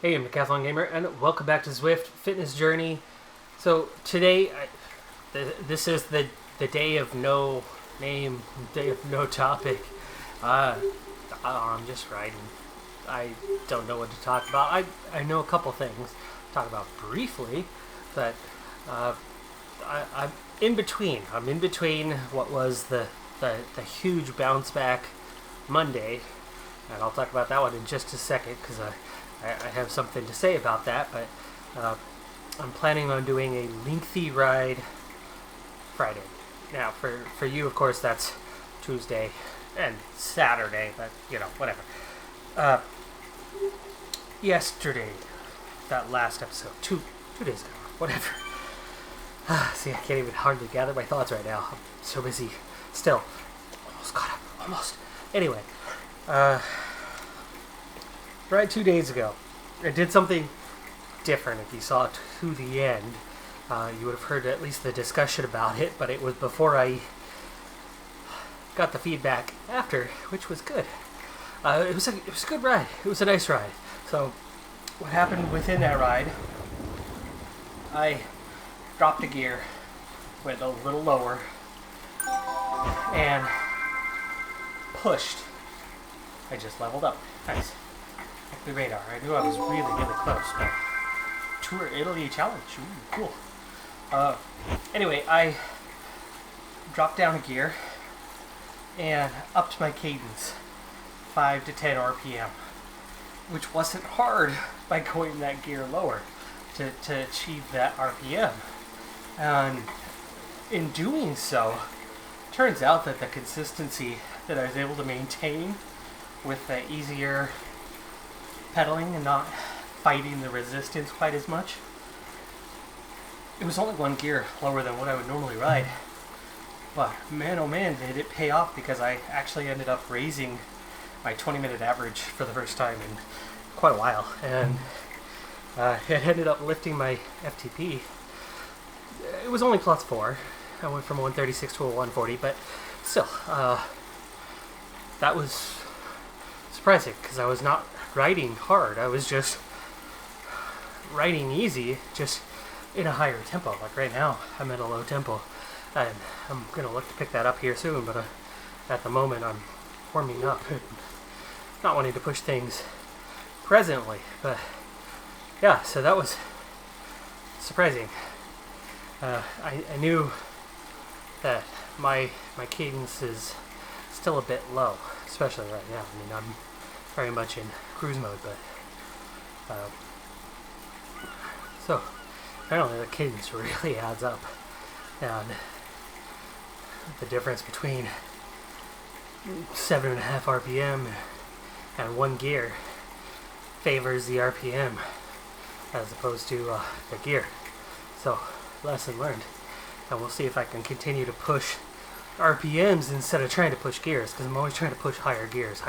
Hey, I'm Decathlon Gamer, and welcome back to Zwift Fitness Journey. So today, this is the day of no name, day of no topic. I'm just riding. I don't know what to talk about. I know a couple things to talk about briefly, but I'm in between. I'm in between what was the huge bounce back Monday, and I'll talk about that one in just a second because I have something to say about that, but I'm planning on doing a lengthy ride Friday. Now, for you, of course, that's Tuesday and Saturday, but, whatever. Yesterday, that last episode, two days ago, whatever. See, I can't even hardly gather my thoughts right now. I'm so busy. Still, almost caught up. Almost. Anyway, right 2 days ago, I did something different. If you saw it to the end, you would have heard at least the discussion about it, but it was before I got the feedback after, which was good. It was a good ride. It was a nice ride. So, what happened within that ride, I dropped a gear, went a little lower, and pushed. I just leveled up. Nice. The radar. I knew I was really close, but Tour Italy Challenge. Ooh, cool. Anyway, I dropped down a gear and upped my cadence 5 to 10 RPM, which wasn't hard by going that gear lower to achieve that RPM. And in doing so, turns out that the consistency that I was able to maintain with the easier pedaling and not fighting the resistance quite as much. It was only one gear lower than what I would normally ride, but man oh man did it pay off, because I actually ended up raising my 20-minute average for the first time in quite a while, and it ended up lifting my FTP. It was only +4. I went from a 136 to a 140, but still, that was surprising because I was not riding hard. I was just riding easy, just in a higher tempo. Like right now, I'm at a low tempo, and I'm gonna look to pick that up here soon. But at the moment, I'm warming up, and not wanting to push things presently. But yeah, so that was surprising. I knew that my cadence is still a bit low, especially right now. I mean, I'm very much in cruise mode, but so apparently the cadence really adds up, and the difference between 7.5 RPM and one gear favors the RPM as opposed to the gear. So, lesson learned, and we'll see if I can continue to push RPMs instead of trying to push gears, because I'm always trying to push higher gears,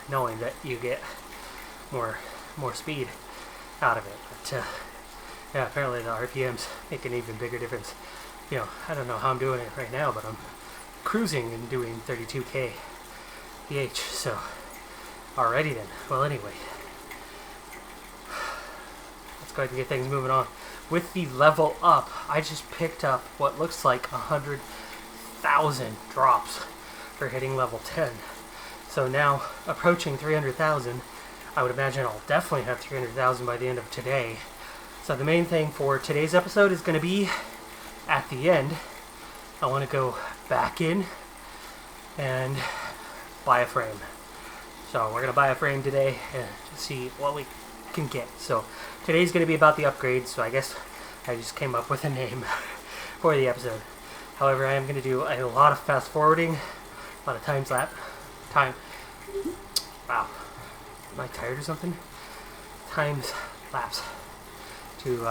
knowing that you get more speed out of it. But yeah, apparently the RPMs make an even bigger difference. I don't know how I'm doing it right now, but I'm cruising and doing 32k pH. So, alrighty then. Well, anyway, let's go ahead and get things moving on. With the level up, I just picked up what looks like 100,000 drops for hitting level 10. So now, approaching 300,000, I would imagine I'll definitely have 300,000 by the end of today. So the main thing for today's episode is going to be, at the end, I want to go back in and buy a frame. So we're going to buy a frame today and see what we can get. So today's going to be about the upgrades, so I guess I just came up with a name for the episode. However, I am going to do a lot of fast forwarding, a lot of time. Wow. Am I tired or something? Times lapse to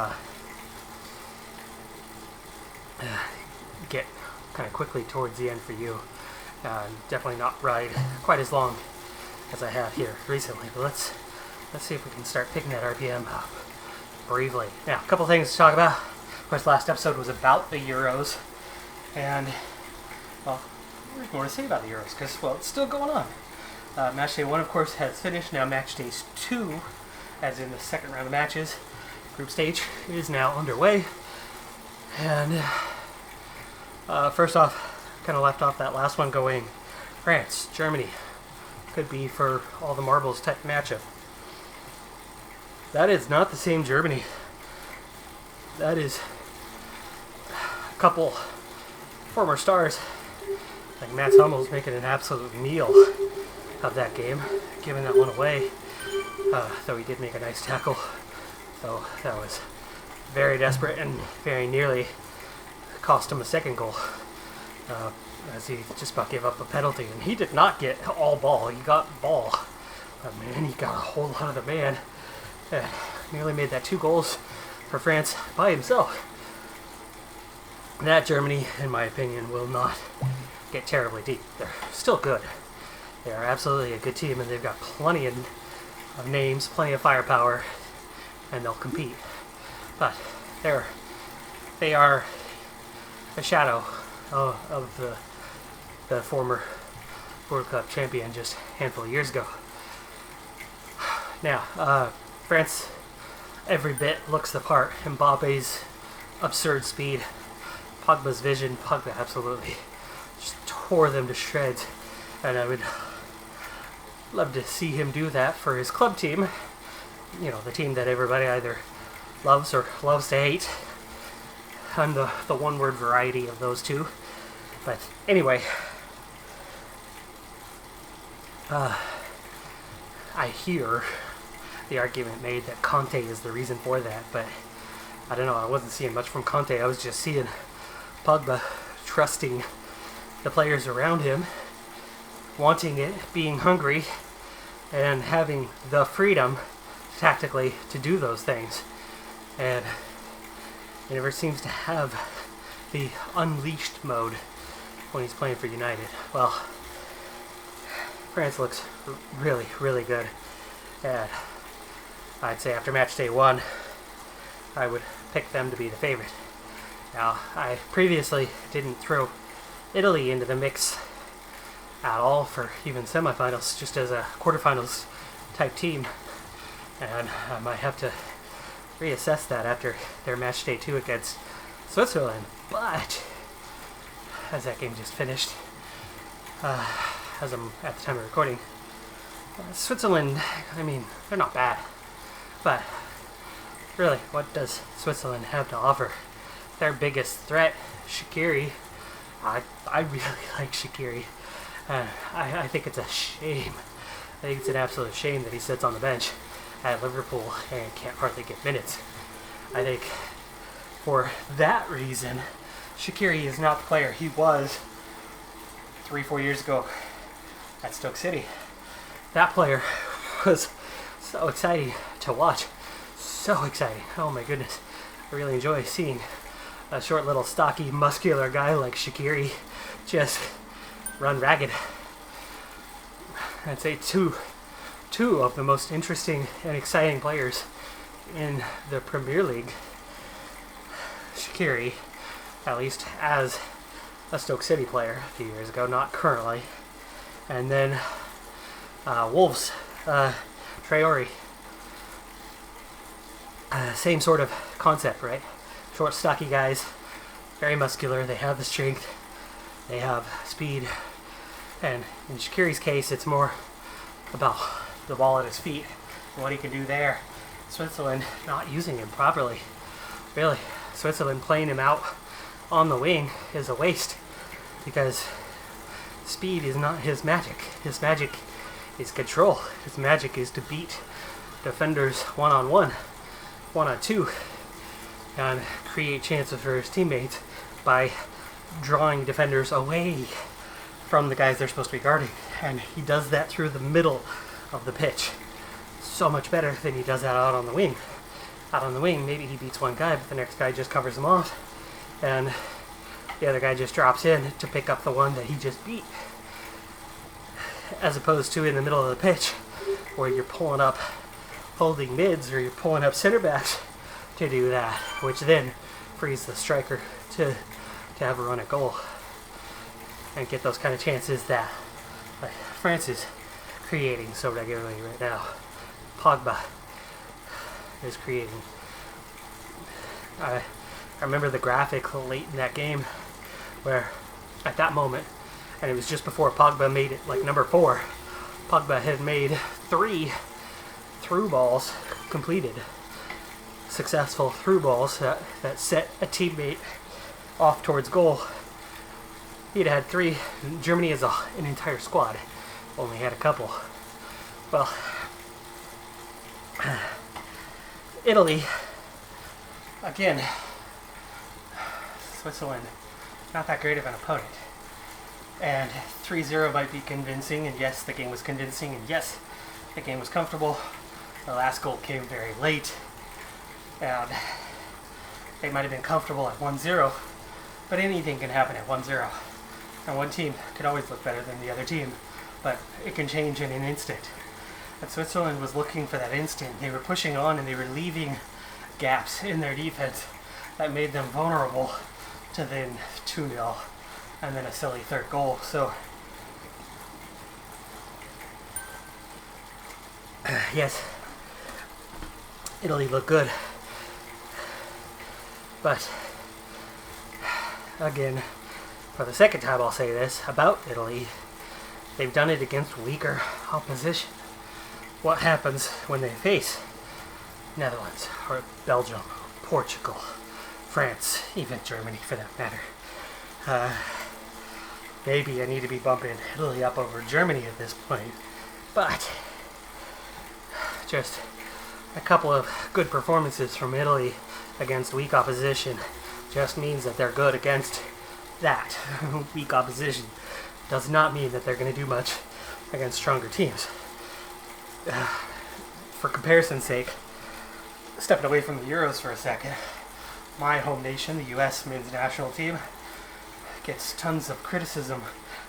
get kind of quickly towards the end for you. Definitely not ride quite as long as I have here recently, but let's see if we can start picking that RPM up bravely. Now, a couple things to talk about. Of course, last episode was about the Euros, and well, there's more to say about the Euros because, well, it's still going on. Match day 1, of course, has finished. Now match days 2, as in the second round of matches, group stage, is now underway. And first off, kind of left off that last one going France, Germany. Could be for all the marbles type matchup. That is not the same Germany. That is a couple former stars like Mats Hummels making an absolute meal of that game, giving that one away. Though he did make a nice tackle. So that was very desperate and very nearly cost him a second goal. As he just about gave up a penalty. And he did not get all ball. He got ball. But man, he got a whole lot of the man. And nearly made that 2 goals for France by himself. That Germany, in my opinion, will not get terribly deep. They're still good. They are absolutely a good team, and they've got plenty of names, plenty of firepower, and they'll compete. But they are a shadow of the former World Cup champion just a handful of years ago. Now, France every bit looks the part. Mbappe's absurd speed, Pogba's vision. Pogba absolutely just tore them to shreds, and I would love to see him do that for his club team. You know, the team that everybody either loves or loves to hate. I'm the one-word variety of those two. But anyway, I hear the argument made that Conte is the reason for that, but I don't know, I wasn't seeing much from Conte. I was just seeing Pogba trusting the players around him, wanting it, being hungry, and having the freedom tactically to do those things. And he never seems to have the unleashed mode when he's playing for United. Well, France looks really, really good. And I'd say after match day 1, I would pick them to be the favorite. Now, I previously didn't throw Italy into the mix at all for even semifinals, just as a quarterfinals type team. And I might have to reassess that after their match day 2 against Switzerland. But as that game just finished, as I'm at the time of recording, Switzerland, I mean, they're not bad. But really, what does Switzerland have to offer? Their biggest threat, Shaqiri. I really like Shaqiri. I think it's a shame. I think it's an absolute shame that he sits on the bench at Liverpool and can't hardly get minutes. I think for that reason, Shaqiri is not the player he was 3-4 years ago at Stoke City. That player was so exciting to watch. So exciting. Oh my goodness. I really enjoy seeing a short little stocky muscular guy like Shaqiri just run ragged. I'd say two of the most interesting and exciting players in the Premier League. Shaqiri, at least as a Stoke City player a few years ago, not currently. And then Wolves, Traore. Same sort of concept, right? Short, stocky guys, very muscular. They have the strength, they have speed, and in Shaqiri's case, it's more about the ball at his feet and what he can do there. Switzerland not using him properly. Really, Switzerland playing him out on the wing is a waste because speed is not his magic. His magic is control. His magic is to beat defenders one-on-one, one-on-two, and create chances for his teammates by drawing defenders away from the guys they're supposed to be guarding. And he does that through the middle of the pitch. So much better than he does that out on the wing. Out on the wing, maybe he beats one guy, but the next guy just covers him off, and the other guy just drops in to pick up the one that he just beat. As opposed to in the middle of the pitch, where you're pulling up holding mids or you're pulling up center backs to do that, which then frees the striker to have a run at goal and get those kind of chances that France is creating so regularly right now. Pogba is creating. I remember the graphic late in that game where at that moment, and it was just before Pogba made it like number 4, Pogba had made 3 through balls completed. Successful through balls that set a teammate off towards goal. He'd had 3. Germany as an entire squad only had a couple. Well, Italy, again, Switzerland, not that great of an opponent. And 3-0 might be convincing, and yes, the game was convincing, and yes, the game was comfortable. The last goal came very late, and they might have been comfortable at 1-0, but anything can happen at 1-0. And one team could always look better than the other team, but it can change in an instant. And Switzerland was looking for that instant. They were pushing on and they were leaving gaps in their defense that made them vulnerable to then 2-0 and then a silly third goal. So, yes, Italy looked good. But, again, for the second time I'll say this about Italy, they've done it against weaker opposition. What happens when they face Netherlands or Belgium, Portugal, France, even Germany for that matter? Maybe I need to be bumping Italy up over Germany at this point, but just a couple of good performances from Italy against weak opposition just means that they're good against that weak opposition. Does not mean that they're going to do much against stronger teams. For comparison's sake, stepping away from the Euros for a second, my home nation, the U.S. men's national team, gets tons of criticism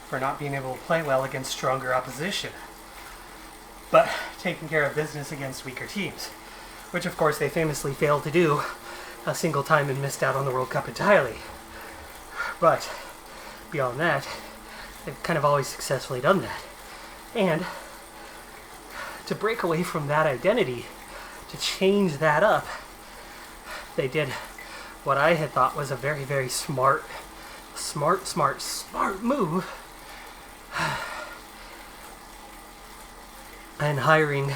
for not being able to play well against stronger opposition, but taking care of business against weaker teams, which of course they famously failed to do a single time and missed out on the World Cup entirely. But beyond that, they've kind of always successfully done that. And to break away from that identity, to change that up, they did what I had thought was a very, very smart move. And hiring,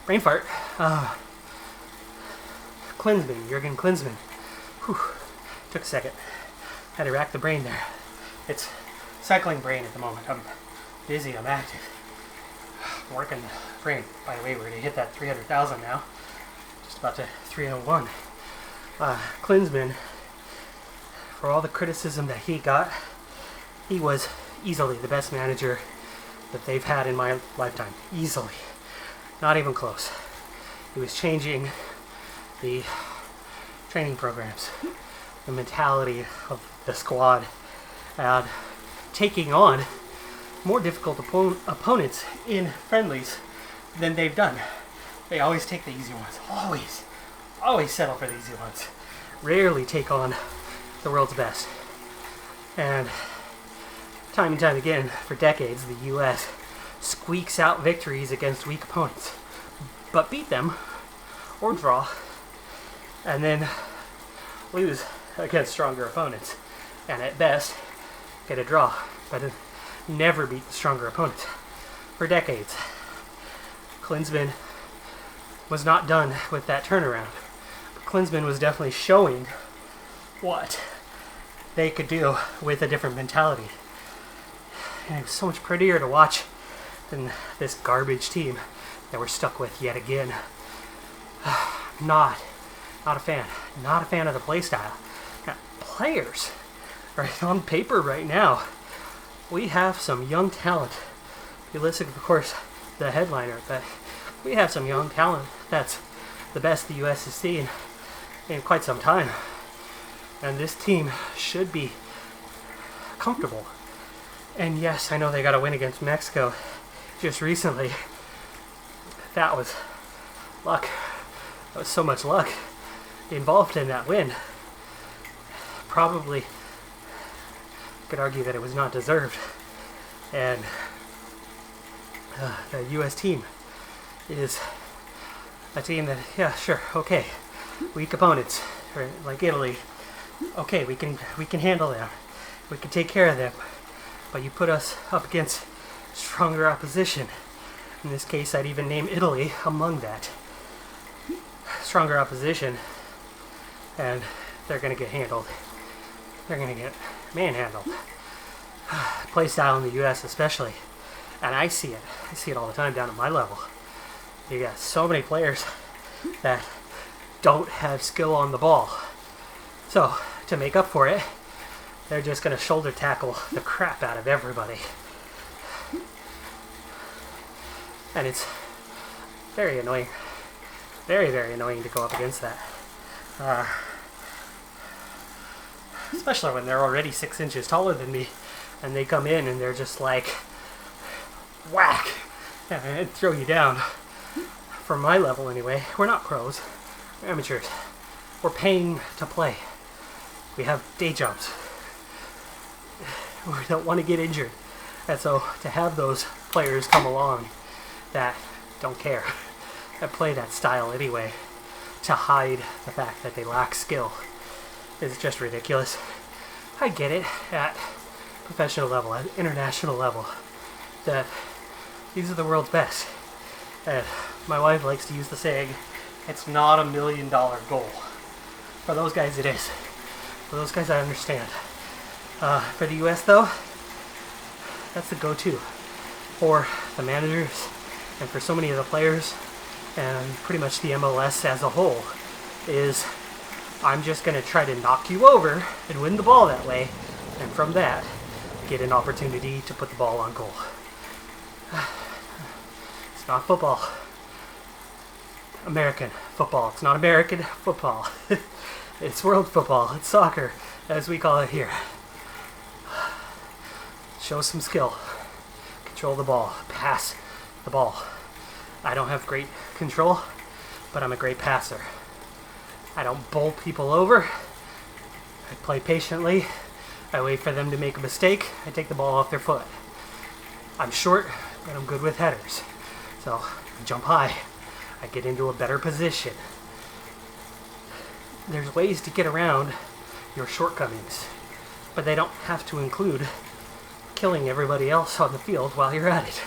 brain fart, Jurgen Klinsmann. Whew. Took a second. Had to rack the brain there. It's cycling brain at the moment. I'm busy, I'm active. Working the brain. By the way, we're going to hit that 300,000 now. Just about to 301. Klinsmann, for all the criticism that he got, he was easily the best manager that they've had in my lifetime. Easily. Not even close. He was changing the training programs, the mentality of the squad, and taking on more difficult opponents in friendlies than they've done. They always take the easy ones. Always settle for the easy ones. Rarely take on the world's best. And time and time again, for decades, the U.S. squeaks out victories against weak opponents, but beat them, or draw, and then lose against stronger opponents. And at best, get a draw, but never beat the stronger opponents. For decades, Klinsmann was not done with that turnaround. But Klinsmann was definitely showing what they could do with a different mentality. And it was so much prettier to watch than this garbage team that we're stuck with yet again. Not a fan. Not a fan of the play style. Now, players, right on paper right now, we have some young talent. You listen, of course, the headliner, but we have some young talent that's the best the U.S. has seen in quite some time. And this team should be comfortable. And yes, I know they got a win against Mexico just recently. That was luck. That was so much luck involved in that win. Probably could argue that it was not deserved. And The U.S. team is a team that, yeah, sure, okay, weak opponents, right, like Italy, okay, we can handle them, we can take care of them, but you put us up against stronger opposition. In this case, I'd even name Italy among that. Stronger opposition, and they're going to get handled. They're going to get manhandled. Play style in the U.S. especially, and I see it. I see it all the time down at my level. You got so many players that don't have skill on the ball. So, to make up for it, they're just going to shoulder tackle the crap out of everybody. And it's very annoying. Very, very annoying to go up against that. Especially when they're already 6 inches taller than me, and they come in and they're just like, whack, and throw you down. From my level anyway, we're not pros, we're amateurs. We're paying to play. We have day jobs. We don't want to get injured. And so to have those players come along that don't care, that play that style anyway, to hide the fact that they lack skill, is just ridiculous. I get it at professional level, at international level, that these are the world's best. And my wife likes to use the saying, it's not $1 million goal. For those guys it is. For those guys I understand. For the US though, that's the go-to. For the managers and for so many of the players and pretty much the MLS as a whole is, I'm just going to try to knock you over and win the ball that way, and from that get an opportunity to put the ball on goal. It's not football. American football. It's not American football. It's world football. It's soccer, as we call it here. Show some skill. Control the ball. Pass the ball. I don't have great control, but I'm a great passer. I don't bowl people over. I play patiently. I wait for them to make a mistake. I take the ball off their foot. I'm short, but I'm good with headers. So I jump high. I get into a better position. There's ways to get around your shortcomings, but they don't have to include killing everybody else on the field while you're at it.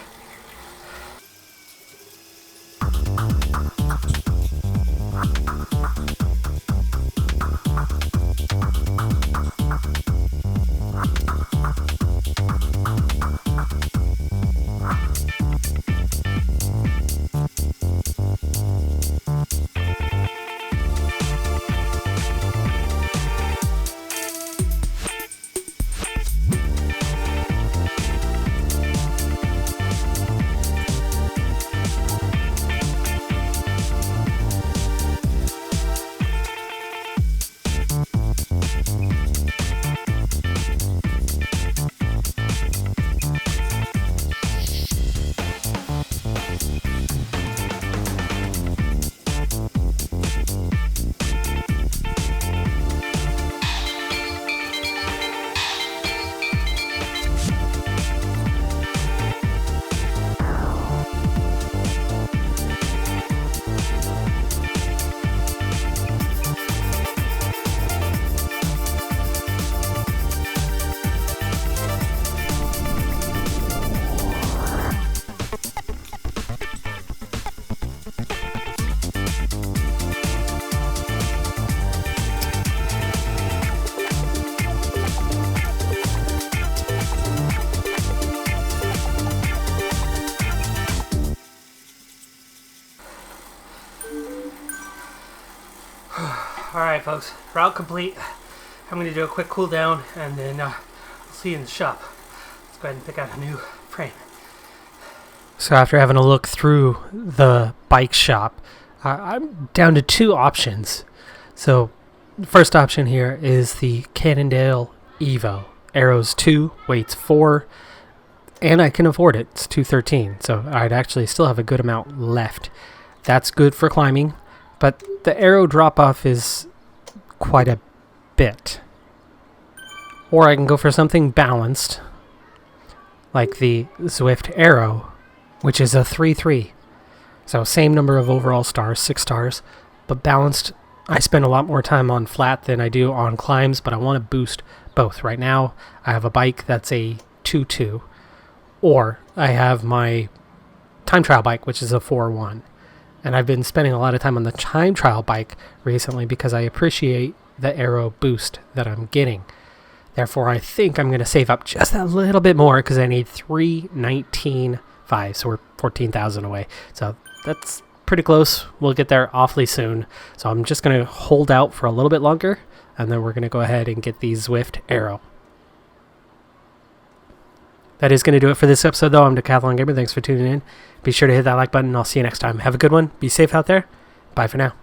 Alright folks, route complete. I'm going to do a quick cool down and then I'll see you in the shop. Let's go ahead and pick out a new frame. So after having a look through the bike shop, I'm down to two options. So the first option here is the Cannondale Evo. Arrows 2, weights 4, and I can afford it. It's $213, so I'd actually still have a good amount left. That's good for climbing, but the arrow drop-off is quite a bit. Or I can go for something balanced, like the Zwift Arrow, which is a 3-3. So same number of overall stars, 6 stars, but balanced. I spend a lot more time on flat than I do on climbs, but I want to boost both. Right now, I have a bike that's a 2-2, or I have my time trial bike, which is a 4-1. And I've been spending a lot of time on the time trial bike recently because I appreciate the aero boost that I'm getting. Therefore, I think I'm going to save up just a little bit more because I need 319.5, so we're 14,000 away. So that's pretty close. We'll get there awfully soon. So I'm just going to hold out for a little bit longer, and then we're going to go ahead and get the Zwift Aero. That is going to do it for this episode, though. I'm Decathlon Gamer. Thanks for tuning in. Be sure to hit that like button. I'll see you next time. Have a good one. Be safe out there. Bye for now.